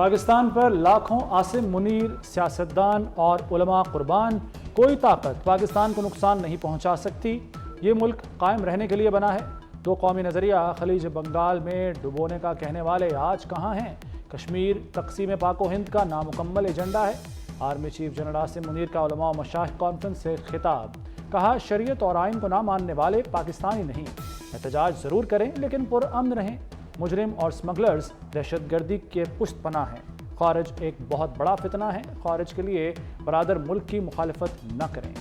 پاکستان پر لاکھوں عاصم منیر سیاستدان اور علماء قربان، کوئی طاقت پاکستان کو نقصان نہیں پہنچا سکتی۔ یہ ملک قائم رہنے کے لیے بنا ہے۔ دو قومی نظریہ خلیج بنگال میں ڈبونے کا کہنے والے آج کہاں ہیں؟ کشمیر تقسیم پاک و ہند کا نامکمل ایجنڈا ہے۔ Army chief general Asim Munir کا علماء و مشائخ کانفرنس سے خطاب، کہا شریعت اور آئین کو نہ ماننے والے پاکستانی نہیں، احتجاج ضرور کریں لیکن پرامن رہیں۔ مجرم اور سمگلرز دہشت گردی کے پشت پناہ ہیں۔ خارج ایک بہت بڑا فتنہ ہے، خارج کے لیے برادر ملک کی مخالفت نہ کریں۔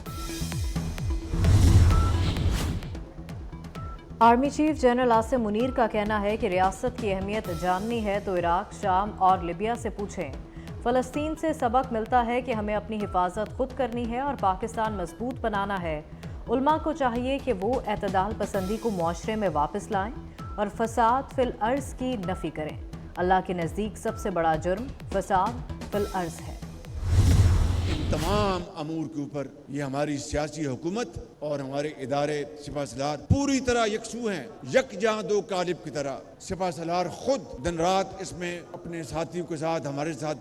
Army chief general Asim Munir کا کہنا ہے کہ ریاست کی اہمیت جاننی ہے تو عراق، شام اور لیبیا سے پوچھیں۔ فلسطین سے سبق ملتا ہے کہ ہمیں اپنی حفاظت خود کرنی ہے اور پاکستان مضبوط بنانا ہے۔ علماء کو چاہیے کہ وہ اعتدال پسندی کو معاشرے میں واپس لائیں اور فساد فی الارض کی نفی کریں۔ اللہ کے نزدیک سب سے بڑا جرم فساد فی الارض ہے۔ ان تمام امور کے اوپر یہ ہماری سیاسی حکومت اور ہمارے ادارے سپہ سالار پوری طرح یکسو ہیں، یکجاں دو قالب کی طرح۔ سپہ سالار خود دن رات اس میں اپنے ساتھیوں کے ساتھ ہمارے ساتھ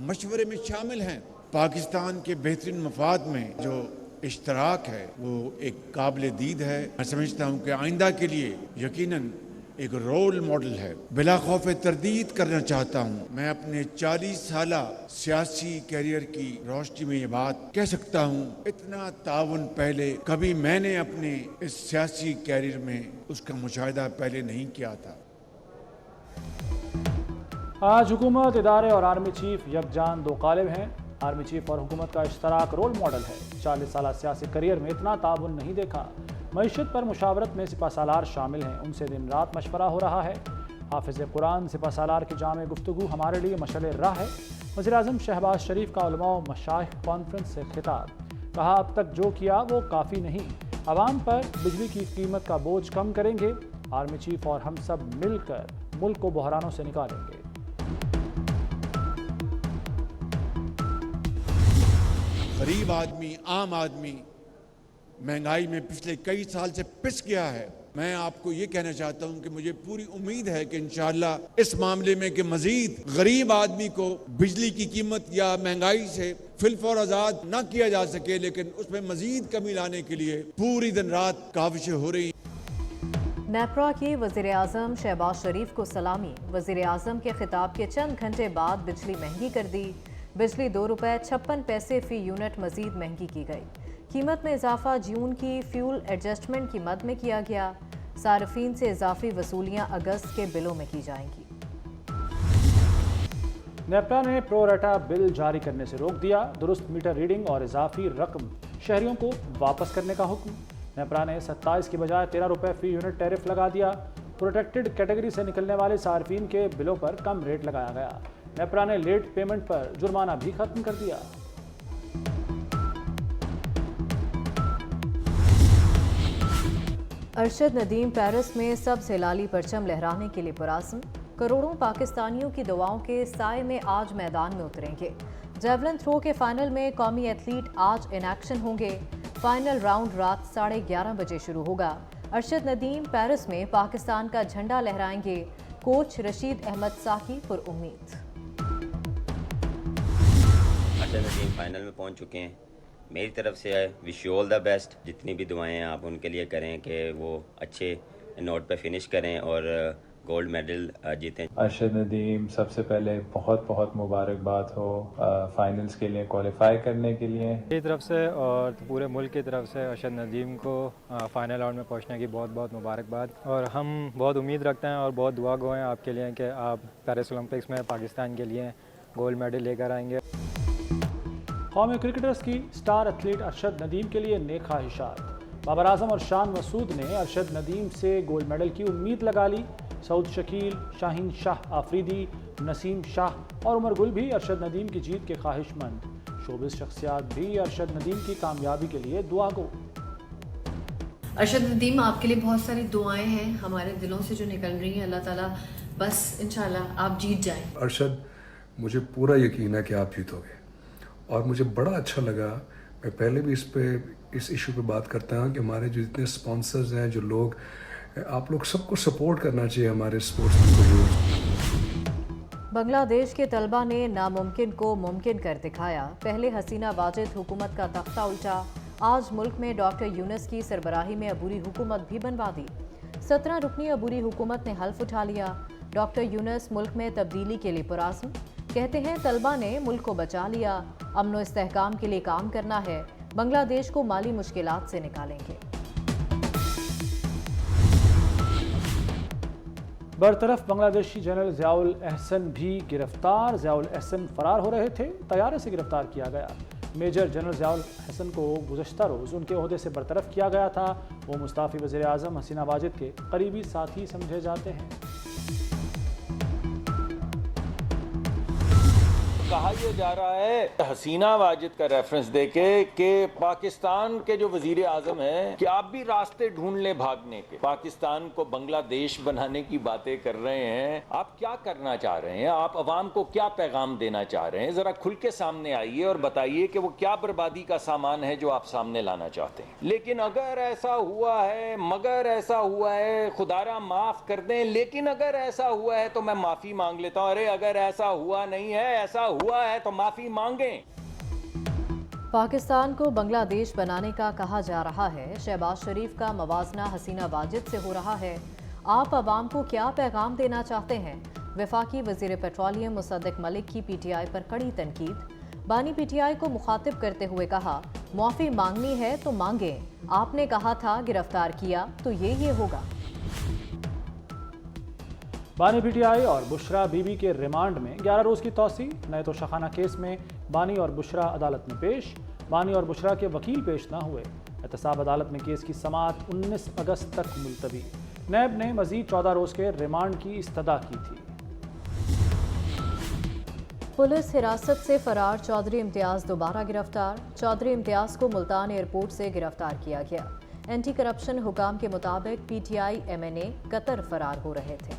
مشورے میں شامل ہیں۔ پاکستان کے بہترین مفاد میں جو اشتراک ہے وہ ایک قابل دید ہے۔ میں سمجھتا ہوں کہ آئندہ کے لیے یقیناً ایک رول ماڈل ہے۔ بلا خوف تردید کرنا چاہتا ہوں، میں اپنے 40 سالہ سیاسی کیریئر کی روشنی میں یہ بات کہہ سکتا ہوں، اتنا تعاون پہلے کبھی میں نے اپنے اس سیاسی کیریئر میں اس کا مشاہدہ پہلے نہیں کیا تھا۔ آج حکومت، ادارے اور آرمی چیف یکجان دو قالب ہیں۔ آرمی چیف اور حکومت کا اشتراک رول ماڈل ہے۔ 40 سالہ سیاسی کیریئر میں اتنا تعاون نہیں دیکھا۔ معیشت پر مشاورت میں سپہ سالار شامل ہیں، ان سے دن رات مشورہ ہو رہا ہے۔ حافظ قرآن سپہ سالار کی جامع گفتگو ہمارے لیے مشعل راہ ہے۔ وزیراعظم شہباز شریف کا علماء و مشائخ کانفرنس سے خطاب، کہا اب تک جو کیا وہ کافی نہیں، عوام پر بجلی کی قیمت کا بوجھ کم کریں گے۔ آرمی چیف اور ہم سب مل کر ملک کو بحرانوں سے نکالیں گے۔ غریب آدمی، عام آدمی مہنگائی میں پچھلے کئی سال سے پس گیا ہے۔ میں آپ کو یہ کہنا چاہتا ہوں کہ مجھے پوری امید ہے کہ انشاءاللہ اس معاملے میں کہ مزید غریب آدمی کو بجلی کی قیمت یا مہنگائی سے فی الفور آزاد نہ کیا جا سکے، لیکن اس میں مزید کمی لانے کے لیے پوری دن رات کاوشیں ہو رہی ہیں۔ نیپرا کی وزیر اعظم شہباز شریف کو سلامی۔ وزیر اعظم کے خطاب کے چند گھنٹے بعد بجلی مہنگی کر دی۔ بجلی 2 روپے 56 پیسے فی یونٹ مزید مہنگی کی گئی۔ قیمت میں اضافہ جون کی فیول ایڈجسٹمنٹ کی مد میں کیا گیا۔ صارفین سے اضافی وصولیاں اگست کے بلوں میں کی جائیں گی۔ نیپرا نے پرو ریٹا بل جاری کرنے سے روک دیا۔ درست میٹر ریڈنگ اور اضافی رقم شہریوں کو واپس کرنے کا حکم۔ نیپرا نے 27 کی بجائے 13 روپے فی یونٹ ٹیرف لگا دیا۔ پروٹیکٹڈ کیٹیگری سے نکلنے والے صارفین کے بلوں پر کم ریٹ لگایا گیا۔ نیپرا نے لیٹ پیمنٹ پر جرمانہ بھی ختم کر دیا۔ ارشد ندیم پیرس میں سبز ہلالی پرچم لہرانے کے لیے پرعزم۔ کروڑوں پاکستانیوں کی دعاؤں کے سائے میں آج میدان میں اتریں گے۔ جیولن تھرو کے فائنل میں قومی ایتھلیٹ آج ان ایکشن ہوں گے۔ فائنل راؤنڈ رات 11:30 بجے شروع ہوگا۔ ارشد ندیم پیرس میں پاکستان کا جھنڈا لہرائیں گے۔ کوچ رشید احمد ساکی پر امید۔ ارشد ندیم فائنل میں پہنچ چکے ہیں۔ میری طرف سے wish you all the best. جتنی بھی دعائیں ہیں آپ ان کے لیے کریں کہ وہ اچھے نوٹ پہ فنش کریں اور گولڈ میڈل جیتیں۔ ارشد ندیم، سب سے پہلے بہت بہت مبارکباد ہو فائنلز کے لیے کوالیفائی کرنے کے لیے۔ میری طرف سے اور پورے ملک کی طرف سے ارشد ندیم کو فائنل راؤنڈ میں پہنچنے کی بہت بہت مبارکباد، اور ہم بہت امید رکھتے ہیں اور بہت دعا گو ہیں آپ کے لیے کہ آپ پیرس اولمپکس میں پاکستان کے لیے گولڈ میڈل لے کر آئیں گے۔ قومی کرکٹرز کی سٹار ایتھلیٹ ارشد ندیم کے لیے نیک خواہشات۔ بابر اعظم اور شان مسعود نے ارشد ندیم سے گولڈ میڈل کی امید لگا لی۔ سعود شکیل، شاہین شاہ آفریدی، نسیم شاہ اور عمر گل بھی ارشد ندیم کی جیت کے خواہش مند۔ شوبز شخصیات بھی ارشد ندیم کی کامیابی کے لیے دعا گو۔ ارشد ندیم، آپ کے لیے بہت ساری دعائیں ہیں ہمارے دلوں سے جو نکل رہی ہیں، اللہ تعالیٰ بس انشاءاللہ آپ جیت جائیں۔ ارشد، مجھے پورا یقین ہے کہ آپ جیتو گے، اور مجھے بڑا اچھا لگا، میں پہلے بھی اس ایشو پہ بات کرتا ہوں کہ ہمارے جو اتنے سپانسرز ہیں، جو لوگ، آپ لوگ سب کو سپورٹ کرنا چاہیے ہمارے اسپورٹس کو۔ بنگلہ دیش کے طلبہ نے ناممکن کو ممکن کر دکھایا، پہلے حسینہ واجد حکومت کا تختہ الٹا، آج ملک میں ڈاکٹر یونس کی سربراہی میں عبوری حکومت بھی بنوا دی۔ 17 رکنی عبوری حکومت نے حلف اٹھا لیا، ڈاکٹر یونس ملک میں تبدیلی کے لیے پرعزم، کہتے ہیں طلبہ نے ملک کو بچا لیا، امن و استحکام کے لیے کام کرنا ہے، بنگلہ دیش کو مالی مشکلات سے نکالیں گے۔ برطرف بنگلہ دیشی جنرل ضیاء الاحسن بھی گرفتار، ضیاء الاحسن فرار ہو رہے تھے، طیارے سے گرفتار کیا گیا۔ میجر جنرل ضیاء الاحسن کو گزشتہ روز ان کے عہدے سے برطرف کیا گیا تھا، وہ مستعفی وزیر اعظم حسینہ واجد کے قریبی ساتھی سمجھے جاتے ہیں۔ کہا یہ جا رہا ہے حسینہ واجد کا ریفرنس دے کے کہ پاکستان کے جو وزیر اعظم ہیں کہ آپ بھی راستے ڈھونڈ لیں بھاگنے کے، پاکستان کو بنگلہ دیش بنانے کی باتیں کر رہے ہیں، آپ کیا کرنا چاہ رہے ہیں، آپ عوام کو کیا پیغام دینا چاہ رہے ہیں، ذرا کھل کے سامنے آئیے اور بتائیے کہ وہ کیا بربادی کا سامان ہے جو آپ سامنے لانا چاہتے ہیں۔ لیکن اگر ایسا ہوا ہے، مگر ایسا ہوا ہے، خدا را معاف کر دیں، لیکن اگر ایسا ہوا ہے تو میں معافی مانگ لیتا ہوں، ارے اگر ایسا ہوا نہیں ہے، ایسا ہوا ہے تو معافی مانگیں۔ پاکستان کو بنگلہ دیش بنانے کا کہا جا رہا ہے، شہباز شریف کا موازنہ حسینہ واجد سے ہو رہا ہے، آپ عوام کو کیا پیغام دینا چاہتے ہیں؟ وفاقی وزیر پیٹرولیم مصدق ملک کی پی ٹی آئی پر کڑی تنقید، بانی پی ٹی آئی کو مخاطب کرتے ہوئے کہا معافی مانگنی ہے تو مانگیں، آپ نے کہا تھا گرفتار کیا تو یہ ہوگا۔ بانی پی ٹی آئی اور بشرا بی بی کے ریمانڈ میں 11 روز کی توسیع، نئے توشخانہ کیس میں بانی اور بشرا عدالت میں پیش، بانی اور بشرا کے وکیل پیش نہ ہوئے، احتساب عدالت میں کیس کی سماعت 19 اگست تک ملتوی، نیب نے مزید 14 روز کے ریمانڈ کی استدعا کی تھی۔ پولیس حراست سے فرار چودھری امتیاز دوبارہ گرفتار، چودھری امتیاز کو ملتان ایئرپورٹ سے گرفتار کیا گیا، اینٹی کرپشن حکام کے مطابق P T I M N A Qatar فرار ہو رہے تھے۔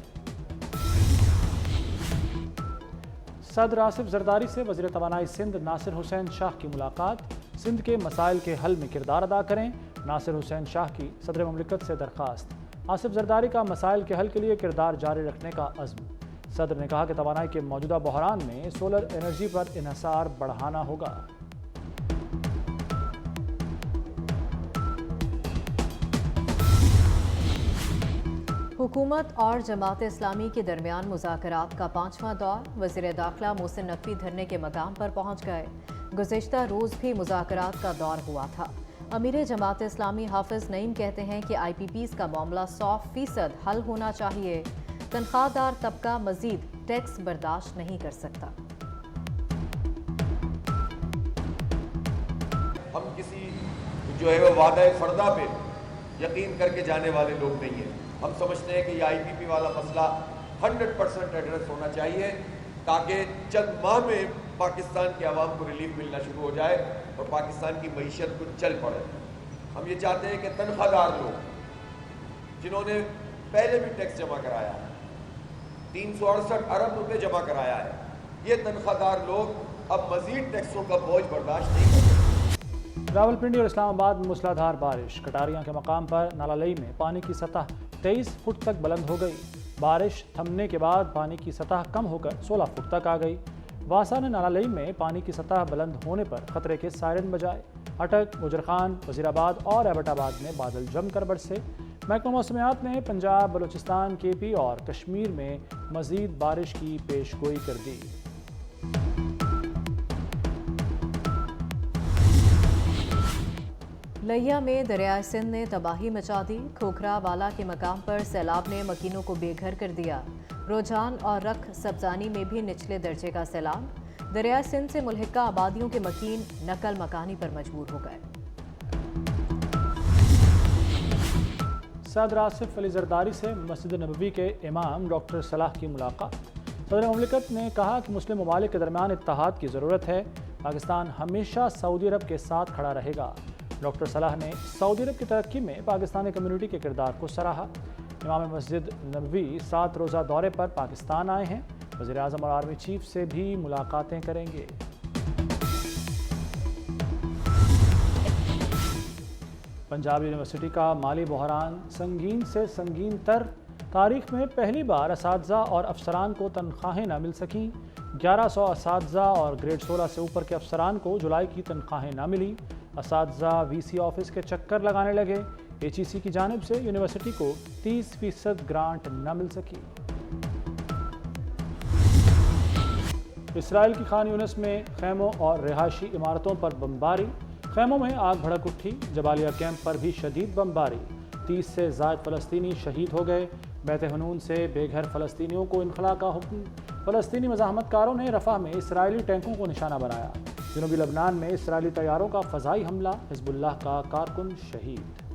صدر آصف زرداری سے وزیر توانائی سندھ ناصر حسین شاہ کی ملاقات، سندھ کے مسائل کے حل میں کردار ادا کریں، ناصر حسین شاہ کی صدر مملکت سے درخواست، آصف زرداری کا مسائل کے حل کے لیے کردار جاری رکھنے کا عزم، صدر نے کہا کہ توانائی کے موجودہ بحران میں سولر انرجی پر انحصار بڑھانا ہوگا۔ حکومت اور جماعت اسلامی کے درمیان مذاکرات کا 5واں دور، وزیر داخلہ محسن نقوی دھرنے کے مقام پر پہنچ گئے، گزشتہ روز بھی مذاکرات کا دور ہوا تھا۔ امیر جماعت اسلامی حافظ نعیم کہتے ہیں کہ آئی پی پیز کا معاملہ 100% حل ہونا چاہیے، تنخواہ دار طبقہ مزید ٹیکس برداشت نہیں کر سکتا۔ ہم کسی جو ہے وہ وعدہ فردہ پہ یقین کر کے جانے والے لوگ نہیں ہیں، ہم سمجھتے ہیں کہ یہ آئی پی پی والا مسئلہ 100% ایڈریس ہونا چاہیے تاکہ چند ماہ میں پاکستان کے عوام کو ریلیف ملنا شروع ہو جائے اور پاکستان کی معیشت کو چل پڑے۔ ہم یہ چاہتے ہیں کہ تنخواہ دار لوگ جنہوں نے پہلے بھی ٹیکس جمع کرایا ہے، 368 ارب روپے جمع کرایا ہے، یہ تنخواہ دار لوگ اب مزید ٹیکسوں کا بوجھ برداشت نہیں کر سکتے۔ راولپنڈی اور اسلام آباد میں موسلا دھار بارش، کٹاریاں کے مقام پر نالہ لئی میں پانی کی سطح 23 فٹ تک بلند ہو گئی، بارش تھمنے کے بعد پانی کی سطح کم ہو کر 16 فٹ تک آ گئی۔ واسا نے نالہ لئی میں پانی کی سطح بلند ہونے پر خطرے کے سائرن بجائے، اٹک، گجرخان، وزیر آباد اور ایبٹ آباد میں بادل جم کر برسے۔ محکمہ موسمیات نے پنجاب، بلوچستان، کے پی اور کشمیر میں مزید بارش کی پیش گوئی کر دی۔ لہیا میں دریائے سندھ نے تباہی مچا دی، کھوکھرا والا کے مقام پر سیلاب نے مکینوں کو بے گھر کر دیا، روجان اور رکھ سبزانی میں بھی نچلے درجے کا سیلاب، دریائے سندھ سے ملحقہ آبادیوں کے مکین نقل مکانی پر مجبور ہو گئے۔ صدر آصف علی زرداری سے مسجد نبوی کے امام ڈاکٹر صلاح کی ملاقات، صدر مملکت نے کہا کہ مسلم ممالک کے درمیان اتحاد کی ضرورت ہے، پاکستان ہمیشہ سعودی عرب کے ساتھ کھڑا رہے گا۔ ڈاکٹر صلاح نے سعودی عرب کی ترقی میں پاکستانی کمیونٹی کے کردار کو سراہا۔ امام مسجد نبوی 7 روزہ دورے پر پاکستان آئے ہیں، وزیر اعظم اور آرمی چیف سے بھی ملاقاتیں کریں گے۔ پنجاب یونیورسٹی کا مالی بحران سنگین سے سنگین تر، تاریخ میں پہلی بار اساتذہ اور افسران کو تنخواہیں نہ مل سکیں۔ 1100 اساتذہ اور گریڈ 16 سے اوپر کے افسران کو جولائی کی تنخواہیں نہ ملی۔ اساتذہ وی سی آفس کے چکر لگانے لگے۔ ایچ ای سی کی جانب سے یونیورسٹی کو 30% گرانٹ نہ مل سکی۔ اسرائیل کی خان یونس میں خیموں اور رہائشی عمارتوں پر بمباری۔ خیموں میں آگ بھڑک اٹھی۔ جبالیہ کیمپ پر بھی شدید بمباری۔ 30 سے زائد فلسطینی شہید ہو گئے۔ بیت حنون سے بے گھر فلسطینیوں کو انخلاء کا حکم۔ فلسطینی مزاحمت کاروں نے رفح میں اسرائیلی ٹینکوں کو نشانہ بنایا۔ جنوبی لبنان میں اسرائیلی طیاروں کا فضائی حملہ، حزب اللہ کا کارکن شہید۔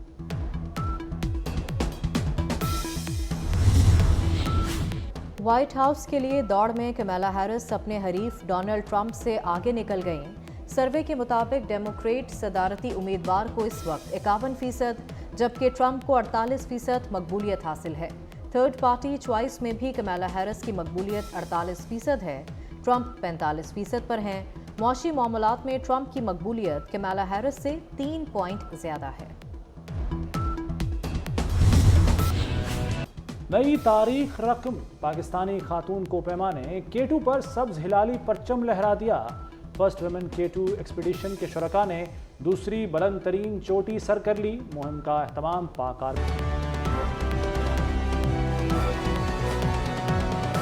وائٹ ہاؤس کے لیے دوڑ میں کمیلا ہیرس اپنے حریف ڈونلڈ ٹرمپ سے آگے نکل گئیں۔ سروے کے مطابق ڈیموکریٹ صدارتی امیدوار کو اس وقت 51%، جبکہ ٹرمپ کو 48% مقبولیت حاصل ہے۔ تھرڈ پارٹی چوائس میں بھی کمیلا ہیرس کی مقبولیت 48% ہے، ٹرمپ 45% پر ہیں۔ معاشی معاملات میں ٹرمپ کی مقبولیت کمیلا ہیرس سے 3 پوائنٹ زیادہ ہے۔ نئی تاریخ رقم، پاکستانی خاتون کوپیما نے K2 پر سبز ہلالی پرچم لہرا دیا۔ فرسٹ ویمن K2 ایکسپیڈیشن کے شرکاء نے دوسری بلند ترین چوٹی سر کر لی۔ مہم کا اہتمام پاک آرمی